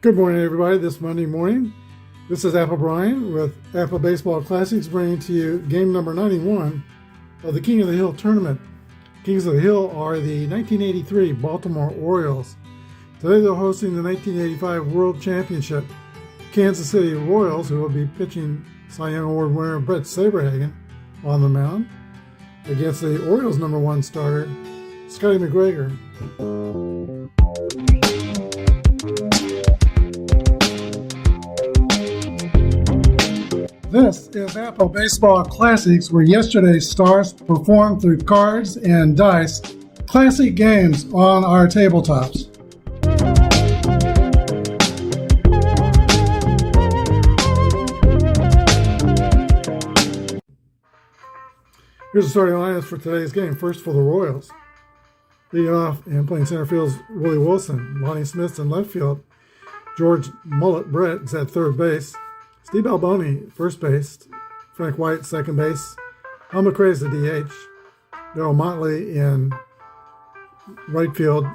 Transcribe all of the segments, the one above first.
Good morning, everybody. This Monday morning, this is Apple Brian with Apple Baseball Classics, bringing to you game number 91 of the King of the Hill tournament. Kings of the Hill are the 1983 Baltimore Orioles. Today they're hosting the 1985 World Championship Kansas City Royals, who will be pitching Cy Young Award winner Brett Saberhagen on the mound against the Orioles #1 starter, Scotty McGregor. This is Apple Baseball Classics, where yesterday's stars performed through cards and dice, classic games on our tabletops. Here's the starting lineups for today's game. First for the Royals. Leading off and playing center field is Willie Wilson. Lonnie Smith's in left field. George Mullet Brett is at third base. Steve Alboni, first base. Frank White, second base. Al McRae's the DH. Darryl Motley in right field.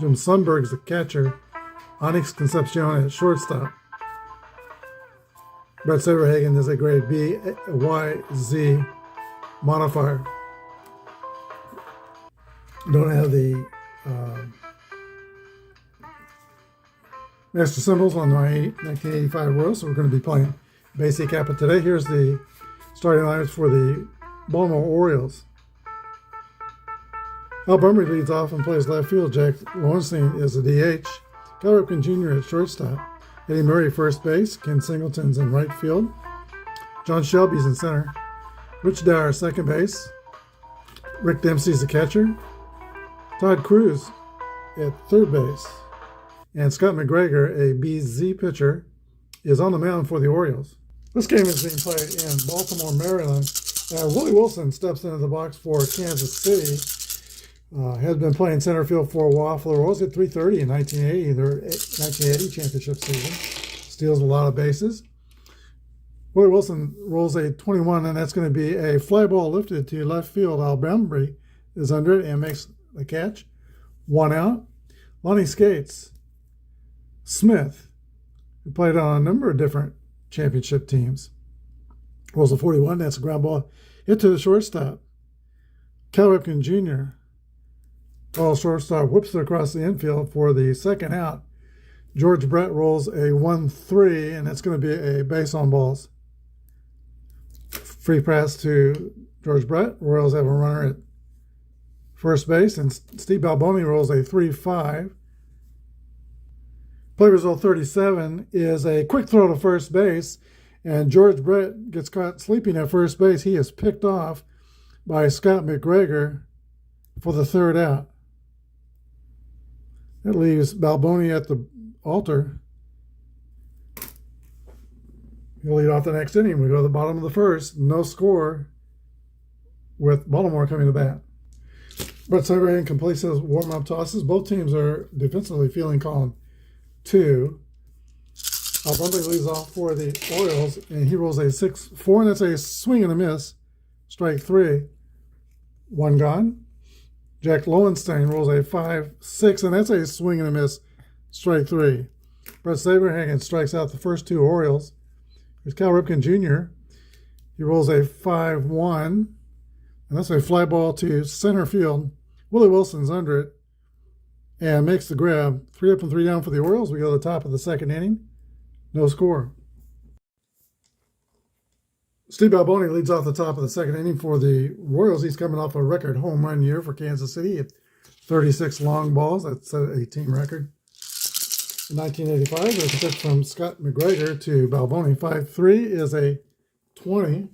Jim Sundberg's the catcher. Onyx Concepcion at shortstop. Brett Saberhagen is a grade B, YZ modifier. Don't have the master symbols on my 1985 Royals, so we're going to be playing basic Apba today. Here's the starting lineups for the Baltimore Orioles. Al Brumby leads off and plays left field. Jack Lowenstein is the DH. Cal Ripken Jr. at shortstop. Eddie Murray first base. Ken Singleton's in right field. John Shelby's in center. Rich Dower second base. Rick Dempsey's the catcher. Todd Cruz at third base. And Scott McGregor, a BZ pitcher, is on the mound for the Orioles. This game is being played in Baltimore, Maryland. Willie Wilson steps into the box for Kansas City. Has been playing center field for a while for the Royals. Hit .330 in 1980, their 1980 championship season. Steals a lot of bases. Willie Wilson rolls a 21, and that's going to be a fly ball lifted to left field. Al Brumby is under it and makes the catch. 1 out. Lonnie Smith, who played on a number of different championship teams, rolls a 41. That's a ground ball hit to the shortstop. Cal Ripken Jr. ball shortstop whips it across the infield for the second out. George Brett rolls a 1-3, and that's going to be a base on balls. Free pass to George Brett. Royals have a runner at first base, and Steve Alboni rolls a 3-5. Play result 37 is a quick throw to first base, and George Brett gets caught sleeping at first base. He is picked off by Scott McGregor for the third out. That leaves Balboni at the altar. He'll lead off the next inning. We go to the bottom of the first. No score, with Baltimore coming to bat. Brett Saberhagen completes his warm-up tosses. Both teams are defensively fielding column 2. Al Brumby leads off for the Orioles, and he rolls a 6-4, and that's a swing and a miss. Strike 3. 1 gone. Jack Lowenstein rolls a 5-6, and that's a swing and a miss. Strike 3. Brett Saberhagen strikes out the first 2 Orioles. Here's Cal Ripken Jr. He rolls a 5-1, and that's a fly ball to center field. Willie Wilson's under it and makes the grab. 3 up and 3 down for the Orioles. We go to the top of the second inning. No score. Steve Alboni leads off the top of the second inning for the Royals. He's coming off a record home run year for Kansas City at 36 long balls. That's a team record. In 1985, there's a pitch from Scott McGregor to Balboni. 5-3 is a 20.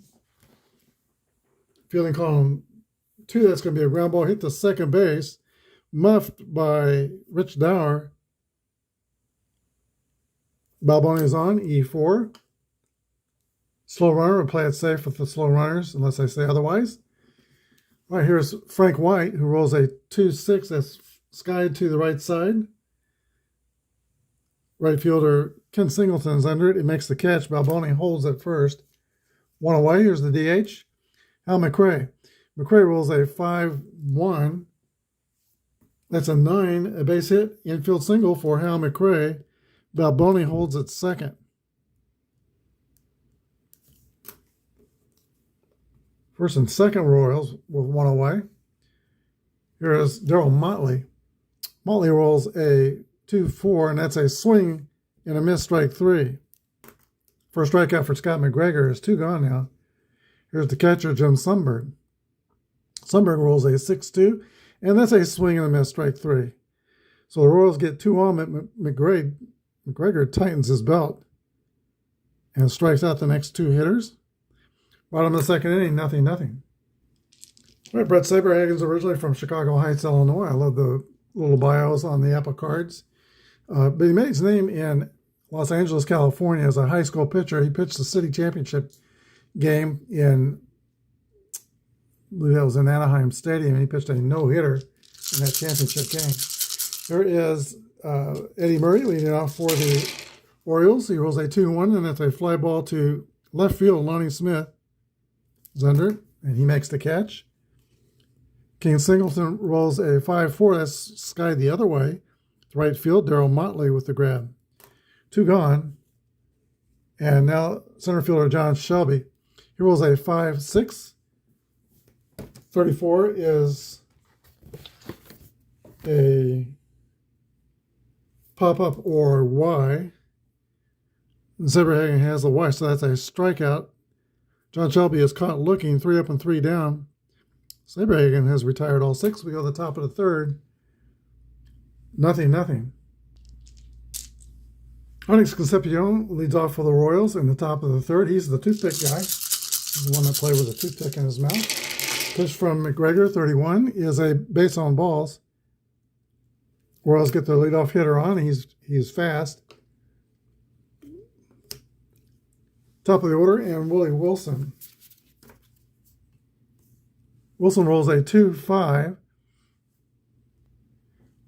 Fielding column 2, that's going to be a ground ball hit to second base, muffed by Rich Dower. Balboni is on, E4. Slow runner, we'll play it safe with the slow runners, unless I say otherwise. All right, here's Frank White, who rolls a 2-6, that's skied to the right side. Right fielder Ken Singleton's under it. He makes the catch. Balboni holds at first. 1 away. Here's the DH. Al McRae. McRae rolls a 5-1. That's a 9, a base hit, infield single for Hal McRae. Balboni holds at second. First and second Royals with one away. Here is Darryl Motley. Motley rolls a 2-4, and that's a swing and a miss, strike 3. First strikeout for Scott McGregor is 2 gone now. Here's the catcher, Jim Sundberg. Sundberg rolls a 6-2, and that's a swing and a miss, strike 3. So the Royals get 2 on. McGregor tightens his belt and strikes out the next 2 hitters. Bottom of the second inning, 0-0. All right, Brett Saberhagen's originally from Chicago Heights, Illinois. I love the little bios on the Apba cards. But he made his name in Los Angeles, California as a high school pitcher. He pitched the city championship game in, I believe that was in Anaheim Stadium. He pitched a no-hitter in that championship game. There is Eddie Murray leading off for the Orioles. He rolls a 2-1, and that's a fly ball to left field. Lonnie Smith is under it, and he makes the catch. King Singleton rolls a 5-4. That's skied the other way. To right field, Darryl Motley with the grab. 2 gone. And now center fielder John Shelby. He rolls a 5-6. 34 is a pop-up or Y. And Saberhagen has a Y, so that's a strikeout. John Shelby is caught looking, 3 up and 3 down. Saberhagen has retired all 6. We go to the top of the third. 0-0. Onyx Concepcion leads off for the Royals in the top of the third. He's the toothpick guy. He's the one that played with a toothpick in his mouth. Pitch from McGregor, 31, is a base on balls. Royals get the leadoff hitter on. He's fast. Top of the order, and Willie Wilson. Wilson rolls a 2-5.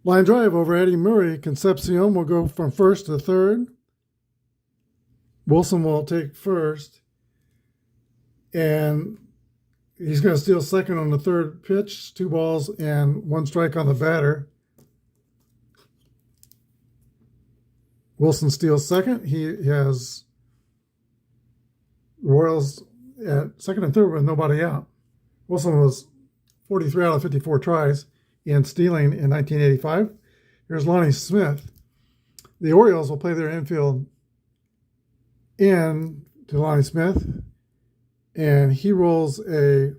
Line drive over Eddie Murray. Concepcion will go from first to third. Wilson will take first. And he's going to steal second on the third pitch. 2 balls and 1 strike on the batter. Wilson steals second. He has Royals at second and third with nobody out. Wilson was 43 out of 54 tries in stealing in 1985. Here's Lonnie Smith. The Orioles will play their infield in to Lonnie Smith, and he rolls a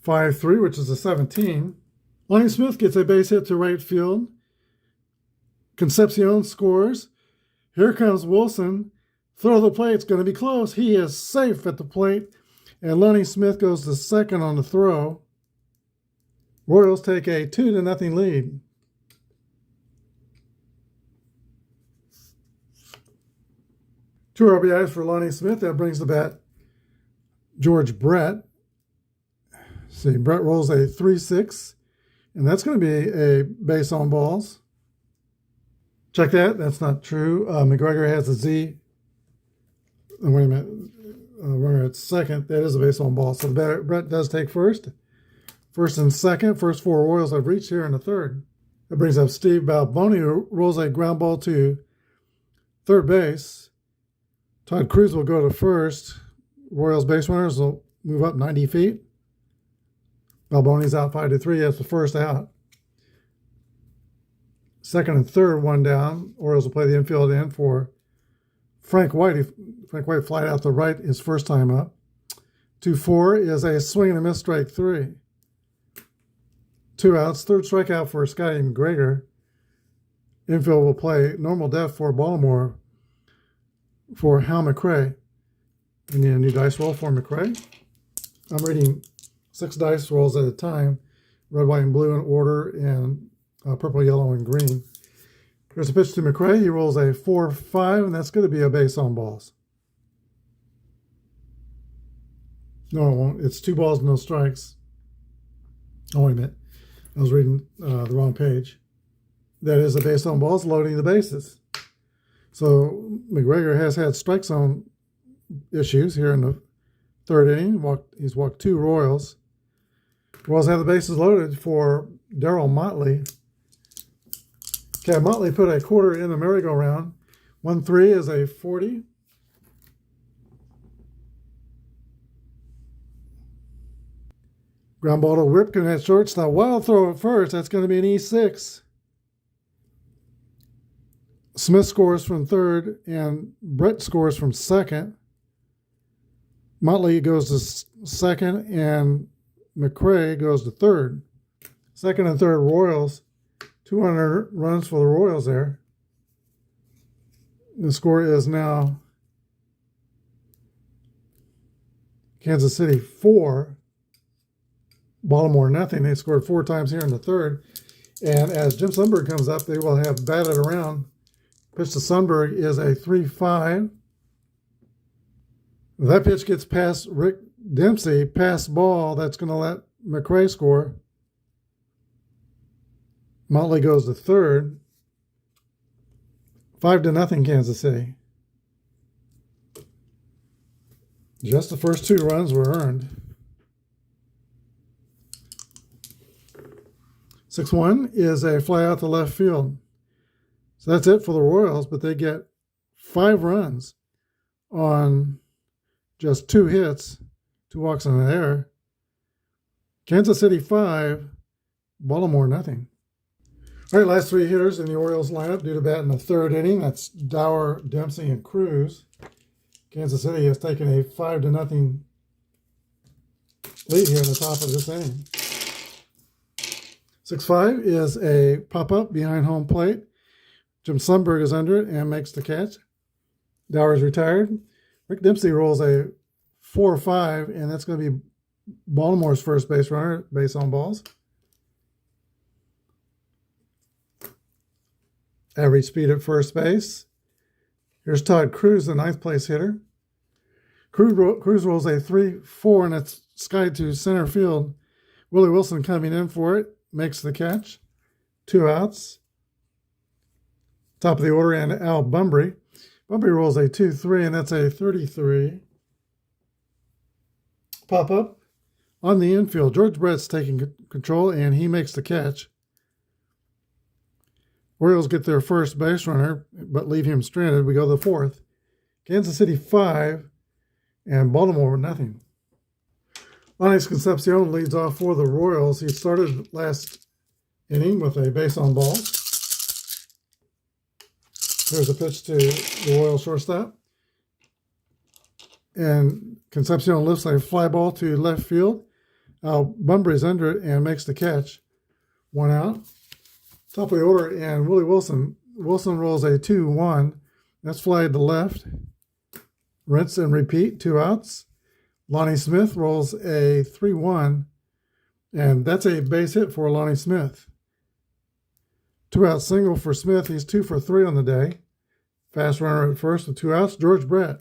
5-3, which is a 17. Lonnie Smith gets a base hit to right field. Concepcion scores. Here comes Wilson. Throw the plate. It's going to be close. He is safe at the plate. And Lonnie Smith goes to second on the throw. Royals take a 2-0 lead. Two RBIs for Lonnie Smith. That brings the bat George Brett. See, Brett rolls a 3-6. And that's going to be a base on balls. Check that. That's not true. McGregor has a Z. Oh, wait a minute. Runner at second. That is a base on ball. So Brett does take first. First and second. First 4 Royals have reached here in the third. That brings up Steve Balboni, who rolls a ground ball to third base. Todd Cruz will go to first. Royals base runners will move up 90 feet. Balboni's out 5-3. That's the first out. Second and third, 1 down. Orioles will play the infield in for Frank White. Frank White flied out the right his first time up. 2-4 is a swing and a miss, strike 3. 2 outs. Third strikeout for Scotty McGregor. Infield will play normal depth for Baltimore for Hal McRae. We need a new dice roll for McRae. I'm reading 6 dice rolls at a time. Red, white, and blue in order, and purple, yellow, and green. Here's a pitch to McRae. He rolls a 4-5, and that's going to be a base on balls. No, it won't. It's 2 balls, no strikes. Oh, wait a minute. I was reading the wrong page. That is a base on balls, loading the bases. So McGregor has had strike zone issues here in the third inning. He's walked 2 Royals. Royals have the bases loaded for Darryl Motley. Okay, Motley put a quarter in the merry-go-round. 1-3 is a 40. Ground ball to Ripken at shortstop. Wild throw at first. That's going to be an E6. Smith scores from third, and Brett scores from second. Motley goes to second, and McRae goes to third. Second and third Royals. 200 runs for the Royals there. The score is now Kansas City 4, Baltimore nothing. They scored 4 times here in the third. And as Jim Sundberg comes up, they will have batted around. Pitch to Sundberg is a 3-5. If that pitch gets past Rick Dempsey, pass ball, that's going to let McRae score. Motley goes to third. 5-0 Kansas City. Just the first 2 runs were earned. 6-1 is a fly out to left field. So that's it for the Royals, but they get 5 runs on just 2 hits, 2 walks in the air. Kansas City 5, Baltimore nothing. All right, last 3 hitters in the Orioles lineup due to bat in the 3rd inning. That's Dower, Dempsey, and Cruz. Kansas City has taken a 5-0 lead here in the top of this inning. 6-5 is a pop-up behind home plate. Jim Sundberg is under it and makes the catch. Dower is retired. Rick Dempsey rolls a 4-5, and that's going to be Baltimore's first base runner, base on balls. Average speed at first base. Here's Todd Cruz, the 9th place hitter. Cruz rolls a 3-4, and it's skied to center field. Willie Wilson coming in for it, makes the catch. 2 outs. Top of the order, and Al Bumbry. Bumbry rolls a 2-3, and that's a 33. Pop up on the infield. George Brett's taking control, and he makes the catch. Orioles get their first base runner, but leave him stranded. We go to the 4th. Kansas City 5, and Baltimore nothing. Onyx Concepcion leads off for the Royals. He started last inning with a base on balls. There's a pitch to the Royal shortstop. And Concepcion lifts a fly ball to left field. Bumbry's under it and makes the catch. 1 out. Top of the order, and Willie Wilson. Wilson rolls a 2-1. That's fly to left. Rinse and repeat, 2 outs. Lonnie Smith rolls a 3-1, and that's a base hit for Lonnie Smith. 2-out single for Smith. He's 2 for 3 on the day. Fast runner at first with 2 outs. George Brett.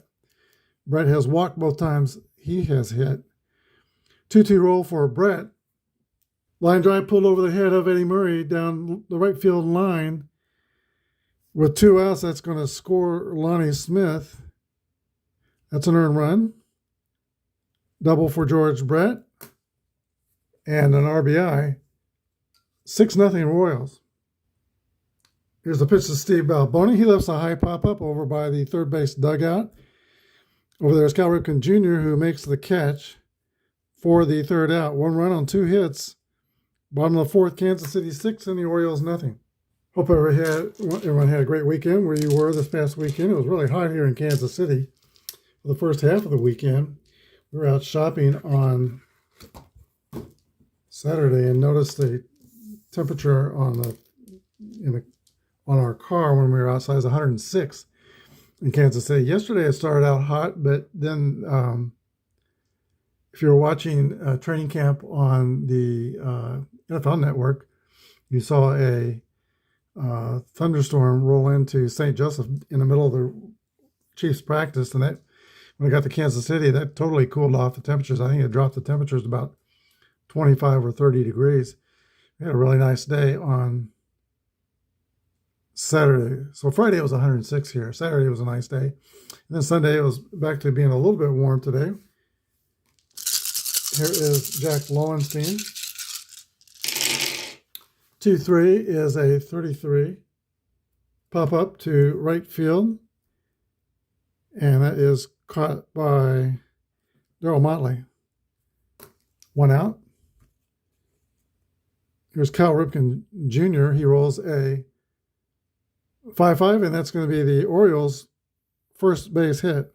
Brett has walked both times he has hit. 2-2 roll for Brett. Line drive pulled over the head of Eddie Murray down the right field line. With 2 outs, that's going to score Lonnie Smith. That's an earned run. Double for George Brett. And an RBI. 6-0 Royals. Here's the pitch to Steve Balboni. He lifts a high pop-up over by the third base dugout. Over there is Cal Ripken Jr., who makes the catch for the 3rd out. 1 run on 2 hits. Bottom of the 4th, Kansas City 6 and the Orioles nothing. Hope everyone had a great weekend where you were this past weekend. It was really hot here in Kansas City for the first half of the weekend. We were out shopping on Saturday and noticed the temperature on our car when we were outside is 106 in Kansas City. Yesterday it started out hot, but then if you were watching training camp on the NFL Network, you saw a thunderstorm roll into St. Joseph in the middle of the Chiefs practice, and that when it got to Kansas City, that totally cooled off the temperatures. I think it dropped the temperatures about 25 or 30 degrees. We had a really nice day on Saturday. So Friday it was 106 here. Saturday was a nice day. And then Sunday it was back to being a little bit warm today. Here is Jack Lowenstein. 2-3 is a 33. pop up to right field, and that is caught by Darryl Motley. 1 out. Here's Cal Ripken Jr. He rolls a 5-5, and that's going to be the Orioles' first base hit.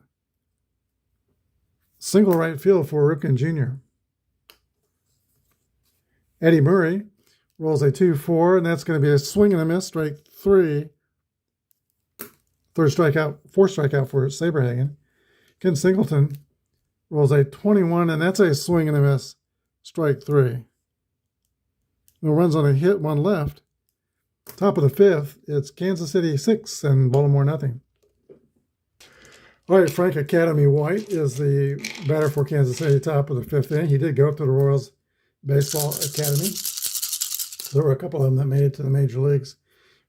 Single right field for Ripken Jr. Eddie Murray rolls a 2-4, and that's going to be a swing and a miss, strike 3. Fourth strikeout for Saberhagen. Ken Singleton rolls a 21, and that's a swing and a miss, strike 3. No runs on a hit, 1 left. Top of the 5th, it's Kansas City 6 and Baltimore nothing. All right, Frank Academy White is the batter for Kansas City, top of the 5th inning. He did go up to the Royals Baseball Academy. There were a couple of them that made it to the major leagues,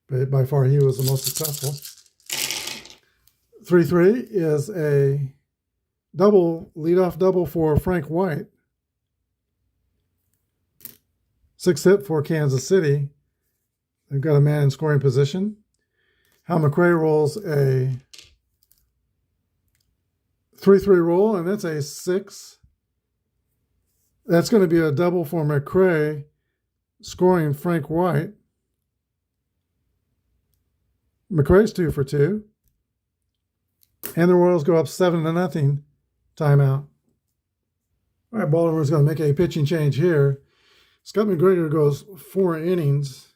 but by far he was the most successful. 3-3 is a leadoff double for Frank White. 6th hit for Kansas City. They've got a man in scoring position. Hal McRae rolls a 3-3 roll, and that's a 6. That's going to be a double for McRae, scoring Frank White. McRae's 2 for 2. And the Royals go up 7-0. Timeout. All right, Baltimore's going to make a pitching change here. Scott McGregor goes 4 innings.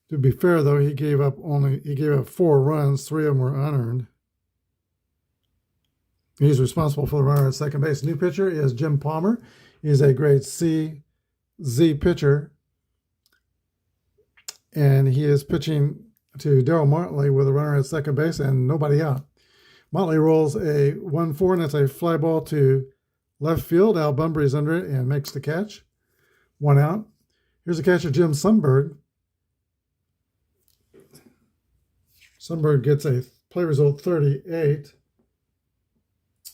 To be fair, though, he gave up 4 runs. 3 of them were unearned. He's responsible for the runner at second base. New pitcher is Jim Palmer. He's a grade C Z pitcher, and he is pitching to Darryl Motley with a runner at second base and nobody out. Motley rolls a 1-4, and that's a fly ball to left field. Al Bunbury's under it and makes the catch. 1 out. Here's a catcher, Jim Sundberg. Sundberg gets a play result 38.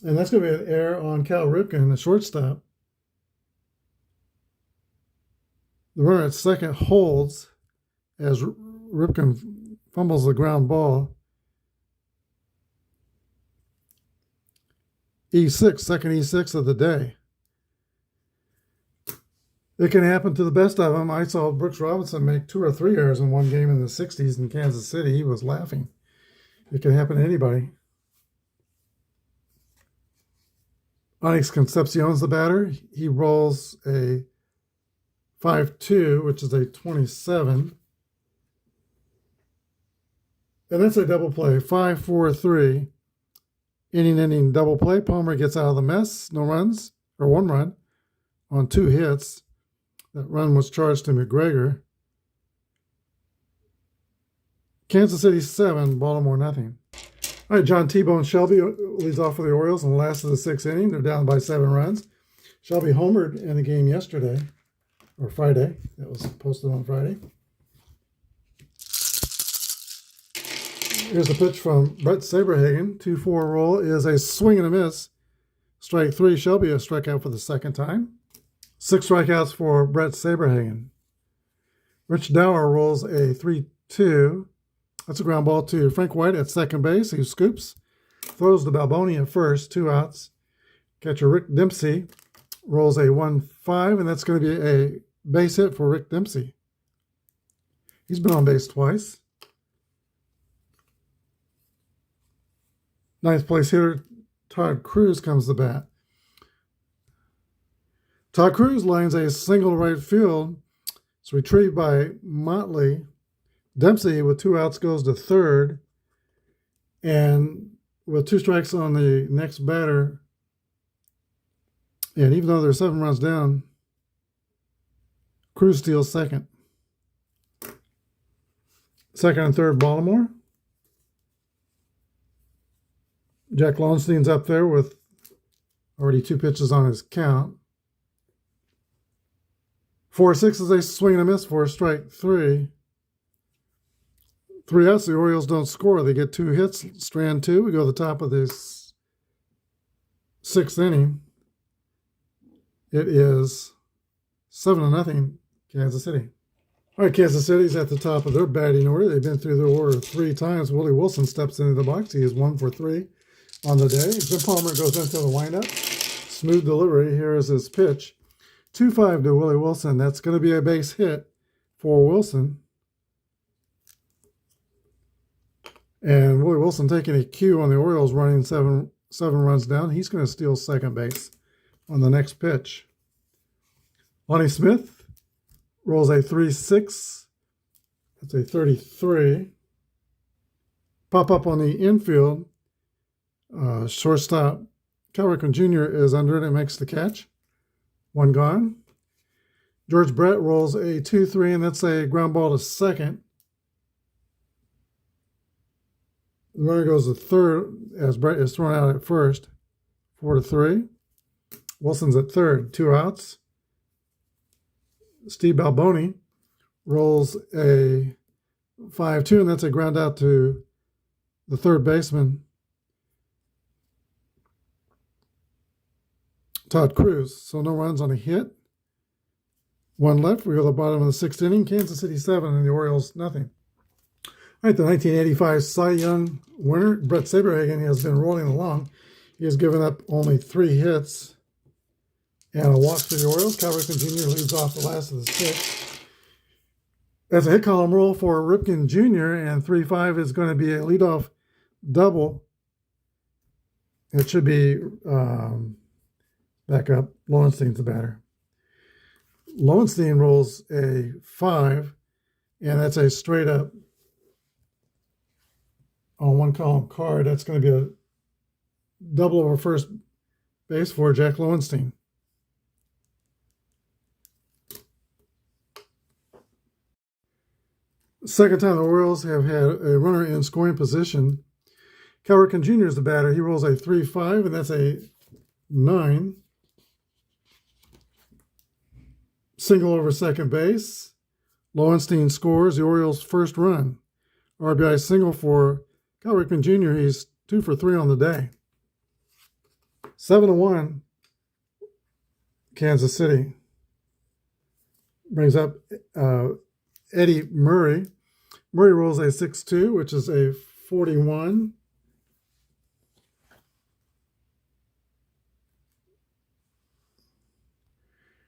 And that's going to be an error on Cal Ripken, the shortstop. The runner at second holds as Ripken fumbles the ground ball. E6, second E6 of the day. It can happen to the best of them. I saw Brooks Robinson make 2 or 3 errors in one game in the 60s in Kansas City. He was laughing. It can happen to anybody. Onyx Concepcion's the batter. He rolls a 5-2, which is a 27. And that's a double play, 5-4-3. Inning double play. Palmer gets out of the mess. No runs, or 1 run on 2 hits. That run was charged to McGregor. Kansas City 7, Baltimore nothing. All right, John T-Bone Shelby leads off for the Orioles in the last of the 6th inning. They're down by 7 runs. Shelby homered in the game yesterday, or Friday. That was posted on Friday. Here's a pitch from Brett Saberhagen. 2-4 roll is a swing and a miss. Strike 3. Shelby a strikeout for the second time. 6 strikeouts for Brett Saberhagen. Rich Dower rolls a 3-2. That's a ground ball to Frank White at second base. He scoops, throws to Balboni at first, 2 outs. Catcher Rick Dempsey rolls a 1-5, and that's going to be a base hit for Rick Dempsey. He's been on base twice. 9th place hitter Todd Cruz comes to bat. Todd Cruz lines a single to right field. It's retrieved by Motley. Dempsey, with 2 outs, goes to third. And with 2 strikes on the next batter, and even though there's 7 runs down, Cruz steals second. Second and third, Baltimore. Jack Lowenstein's up there with already 2 pitches on his count. 4-6 is a swing and a miss for strike 3. 3 outs, the Orioles don't score. They get 2 hits, strand 2. We go to the top of this 6th inning. It is 7-0 Kansas City. All right, Kansas City's at the top of their batting order. They've been through their order 3 times. Willie Wilson steps into the box. He is 1 for 3 on the day. Jim Palmer goes into the windup. Smooth delivery. Here is his pitch. 2-5 to Willie Wilson. That's going to be a base hit for Wilson. And Willie Wilson taking a cue on the Orioles, running seven runs down. He's going to steal second base on the next pitch. Lonnie Smith rolls a 3-6. That's a 33. Pop up on the infield. Shortstop Cal Ripken Jr. is under it and makes the catch. 1 gone. George Brett rolls a 2-3, and that's a ground ball to second. The runner goes to third as Brett is thrown out at first. 4-3. Wilson's at third. 2 outs. Steve Balboni rolls a 5-2, and that's a ground out to the third baseman, Todd Cruz. So no runs on a hit. 1 left. We go to the bottom of the 6th inning. Kansas City 7 and the Orioles nothing. All right, the 1985 Cy Young winner, Brett Saberhagen, has been rolling along. He has given up only 3 hits and a walk for the Orioles. Cal Ripken Jr. leads off the last of the 6. That's a hit column roll for Ripken Jr., and 3-5 is going to be a leadoff double. It should be back up. Lowenstein's the batter. Lowenstein rolls a 5, and that's a straight up on 1 column card. That's going to be a double over first base for Jack Lowenstein. Second time the Orioles have had a runner in scoring position. Cal Ripken Jr. is the batter. He rolls a 3-5, and that's a 9. Single over second base. Lowenstein scores the Orioles' first run. RBI single for Cal Ripken Jr. He's 2 for 3 on the day. 7-1, Kansas City. Brings up Eddie Murray. Murray rolls a 6-2, which is a 41.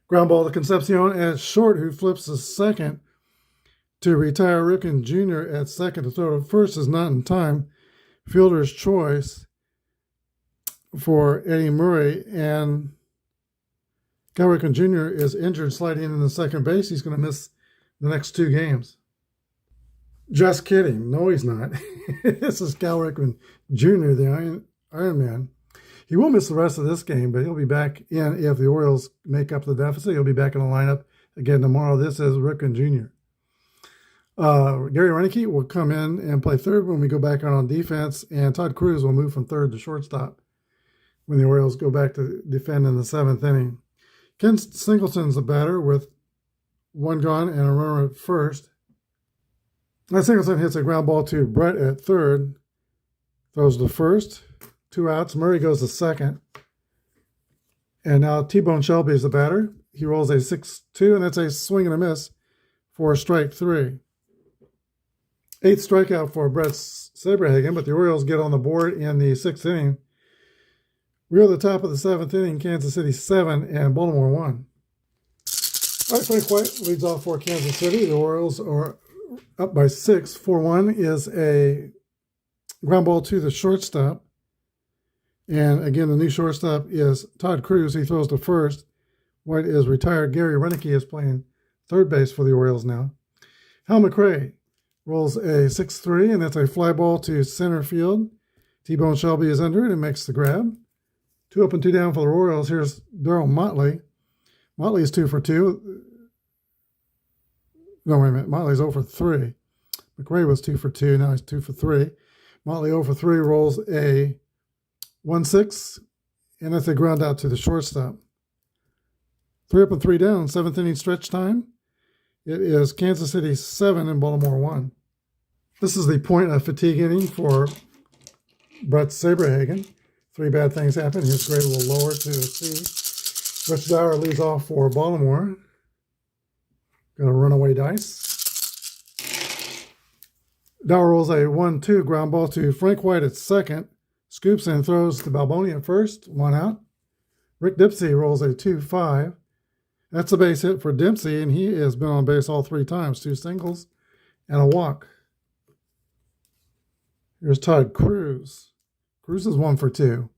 Ground ball to Concepcion at short, who flips the second to retire Ripken Jr. at second. To throw to first is not in time. Fielder's choice for Eddie Murray, and Cal Ripken Jr. is injured, sliding in the second base. He's going to miss the next 2 games. Just kidding. No, he's not. This is Cal Ripken Jr., the Iron Man. He will miss the rest of this game, but he'll be back in if the Orioles make up the deficit. He'll be back in the lineup again tomorrow. This is Ripken Jr. Gary Reineke will come in and play third when we go back on defense, and Todd Cruz will move from third to shortstop when the Orioles go back to defend in the 7th inning. Ken Singleton's the batter with 1 gone and a runner at first. And Singleton hits a ground ball to Brett at third. Throws to first. 2 outs. Murray goes to second. And now T-Bone Shelby is the batter. He rolls a 6-2, and that's a swing and a miss for strike 3. 8th strikeout for Brett Saberhagen, but the Orioles get on the board in the 6th inning. We're at the top of the 7th inning. Kansas City 7 and Baltimore 1. All right, Frank White leads off for Kansas City. The Orioles are up by 6. 4-1 is a ground ball to the shortstop. And again, the new shortstop is Todd Cruz. He throws to first. White is retired. Gary Reineke is playing third base for the Orioles now. Hal McRae rolls a 6-3, and that's a fly ball to center field. T-Bone Shelby is under it and makes the grab. 2 up and 2 down for the Orioles. Here's Darryl Motley. Motley's 2 for 2. No, wait a minute. Motley's 0 for 3. McRae was 2 for 2. Now he's 2 for 3. Motley 0 for 3 rolls a 1-6, and that's a ground out to the shortstop. 3 up and 3 down, 7th inning stretch time. It is Kansas City 7 and Baltimore 1. This is the point of fatigue inning for Brett Saberhagen. 3 bad things happen. His grade a little lower to a C. Rich Dauer leads off for Baltimore. Got a runaway dice. Dower rolls a 1-2 ground ball to Frank White at second. Scoops and throws to Balboni at first. 1 out. Rick Dempsey rolls a 2-5. That's a base hit for Dempsey, and he has been on base all 3 times. 2 singles and a walk. Here's Todd Cruz. Cruz is 1 for 2.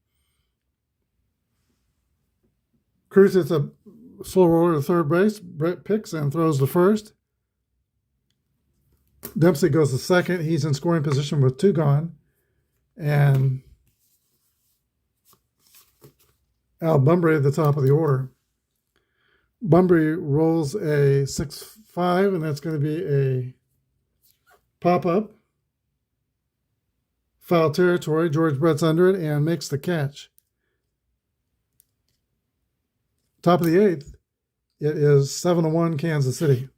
Cruz hits a slow roller to third base. Brett picks and throws to first. Dempsey goes to second. He's in scoring position with 2 gone. And Al Bunbury at the top of the order. Bunbury rolls a 6-5, and that's going to be a pop-up. Foul territory. George Brett's under it and makes the catch. Top of the 8th, it is 7-1 Kansas City.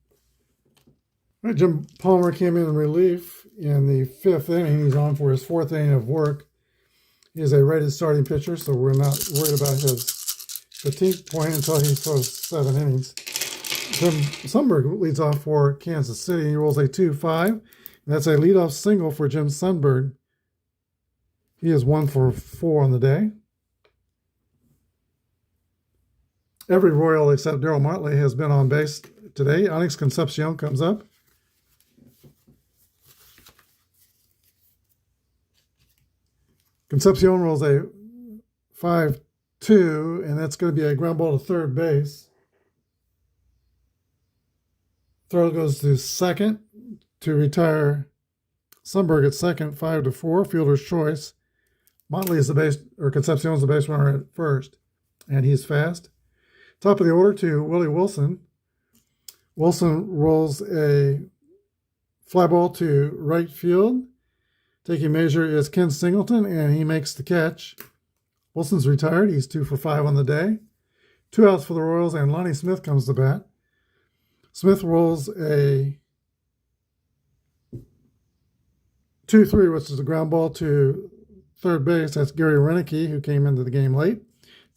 All right, Jim Palmer came in relief in the 5th inning. He's on for his 4th inning of work. He is a rated starting pitcher, so we're not worried about his fatigue point until he throws 7 innings. Jim Sundberg leads off for Kansas City. He rolls a 2-5. That's a leadoff single for Jim Sundberg. He is 1 for 4 on the day. Every Royal except Darryl Motley has been on base today. Onyx Concepcion comes up. Concepcion rolls a 5-2, and that's going to be a ground ball to third base. Throw goes to second to retire Sundberg at second, 5-4, fielder's choice. Motley is the base, or Concepcion's the base runner at first, and he's fast. Top of the order to Willie Wilson. Wilson rolls a fly ball to right field. Taking measure is Ken Singleton, and he makes the catch. Wilson's retired. He's 2 for 5 on the day. 2 outs for the Royals, and Lonnie Smith comes to bat. Smith rolls a 2-3, which is a ground ball to third base. That's Gary Renicky, who came into the game late.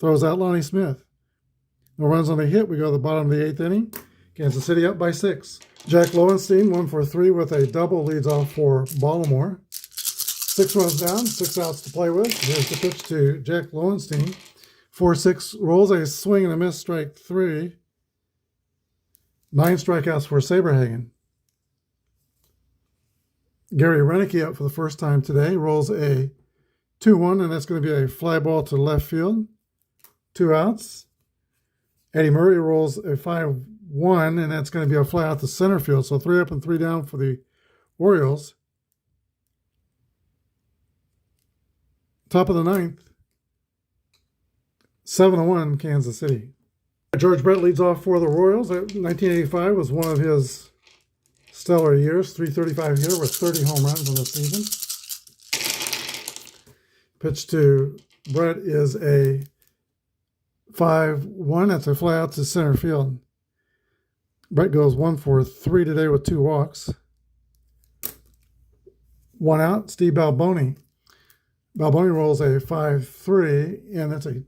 Throws out Lonnie Smith. No runs on a hit. We go to the bottom of the 8th inning. Kansas City up by 6. Jack Lowenstein, 1 for 3 with a double, leads off for Baltimore. 6 runs down, 6 outs to play with. Here's the pitch to Jack Lowenstein. 4-6 rolls, a swing and a miss, strike 3. 9 strikeouts for Saberhagen. Gary Renicky up for the first time today. Rolls a 2-1, and that's going to be a fly ball to left field. 2 outs. Eddie Murray rolls a 5-1, and that's going to be a fly out to center field. So 3 up and 3 down for the Orioles. Top of the 9th, 7-1 Kansas City. George Brett leads off for the Royals. 1985 was one of his stellar years. .335 hitter with 30 home runs in the season. Pitch to Brett is a 5-1. That's a fly out to center field. Brett goes 1 for 3 today with 2 walks. 1 out, Steve Balboni. Balboni rolls a 5-3, and that's a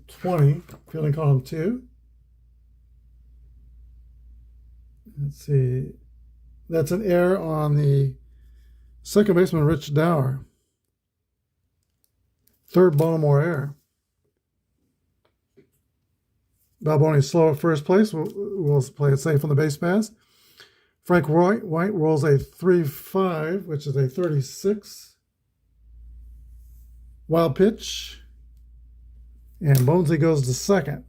20, fielding column 2. Let's see. That's an error on the second baseman, Rich Dower. 3rd Baltimore error. Balboni's slow at first place. We'll play it safe on the base pass. Frank White rolls a 3-5, which is a 36. Wild pitch. And Bonesy goes to second.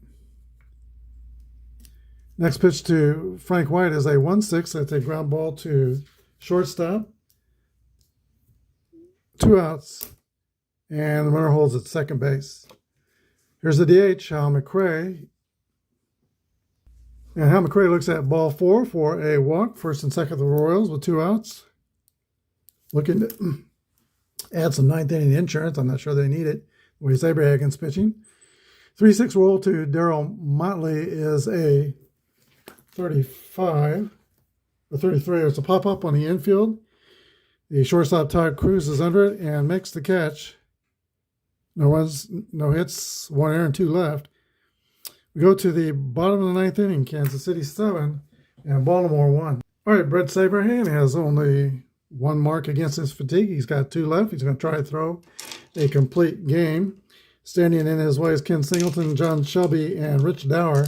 Next pitch to Frank White is a 1-6. That's a ground ball to shortstop. 2 outs. And the runner holds at second base. Here's the DH, Hal McRae. And Hal McRae looks at ball 4 for a walk. First and second of the Royals with 2 outs. Looking to add some 9th inning insurance. I'm not sure they need it. The way Saberhagen's pitching. 3-6 roll to Darryl Motley is a 35 or 33. It's a pop-up on the infield. The shortstop Todd Cruz is under it and makes the catch. No runs, no hits, 1 error and 2 left. We go to the bottom of the 9th inning. Kansas City 7 and Baltimore 1. All right, Brett Saberhagen has only 1 mark against his fatigue. He's got 2 left. He's going to try to throw a complete game. Standing in his way is Ken Singleton, John Shelby, and Rich Dower.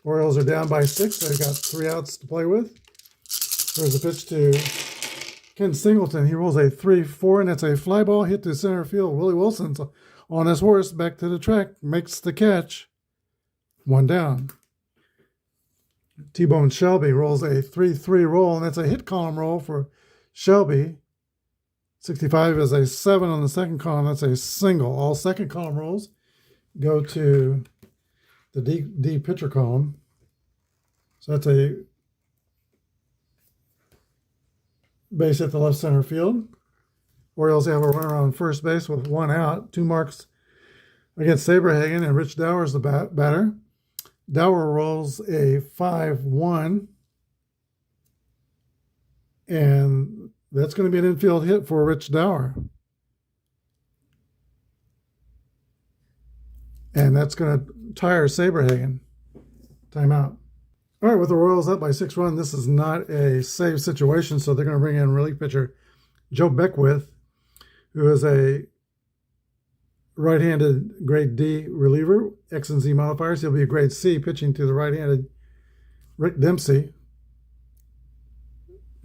Orioles are down by 6. They've got 3 outs to play with. There's a pitch to Ken Singleton. He rolls a 3-4, and that's a fly ball hit to center field. Willie Wilson's on his horse back to the track, makes the catch. 1 down. T-Bone Shelby rolls a 3-3 roll, and that's a hit column roll for Shelby. 65 is a 7 on the second column. That's a single. All second column rolls go to the D pitcher column. So that's a base hit to left center field. Orioles have a runner on first base with 1 out. 2 marks against Saberhagen, and Rich Dower is the batter. Dower rolls a 5-1, and that's going to be an infield hit for Rich Dower. And that's going to tire Saberhagen. Timeout. All right, with the Royals up by 6 runs, this is not a save situation, so they're going to bring in relief pitcher Joe Beckwith, who is a right-handed grade D reliever, X and Z modifiers. He'll be a grade C, pitching to the right-handed Rick Dempsey.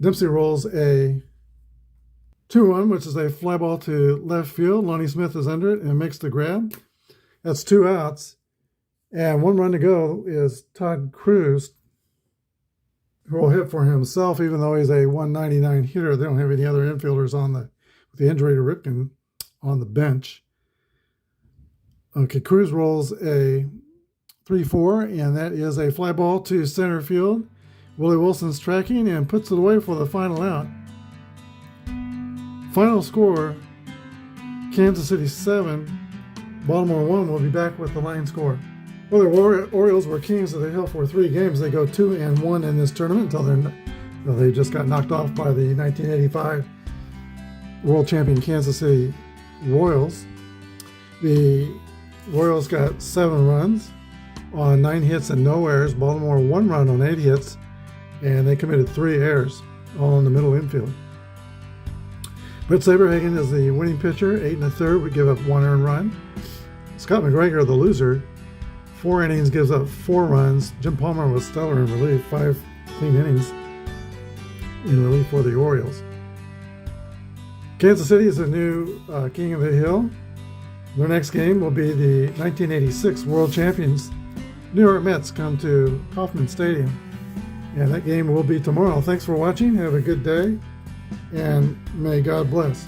Dempsey rolls a 2-1, which is a fly ball to left field. Lonnie Smith is under it and makes the grab. That's 2 outs. And 1 run to go is Todd Cruz, who will hit for himself, even though he's a 199 hitter. They don't have any other infielders with the injury to Ripken on the bench. Okay, Cruz rolls a 3-4, and that is a fly ball to center field. Willie Wilson's tracking and puts it away for the final out. Final score, Kansas City 7, Baltimore 1. We'll be back with the line score. Well, the Orioles were kings of the hill for 3 games. They go 2-1 in this tournament until they just got knocked off by the 1985 world champion Kansas City Royals. The Royals got 7 runs on 9 hits and no errors. Baltimore 1 run on 8 hits, and they committed 3 errors, all in the middle infield. Britt Saberhagen is the winning pitcher, 8 1/3, would give up 1 earned run. Scott McGregor, the loser, 4 innings, gives up 4 runs. Jim Palmer was stellar in relief, 5 clean innings in relief for the Orioles. Kansas City is the new king of the hill. Their next game will be the 1986 world champions New York Mets come to Kauffman Stadium. And that game will be tomorrow. Thanks for watching. Have a good day, and may God bless.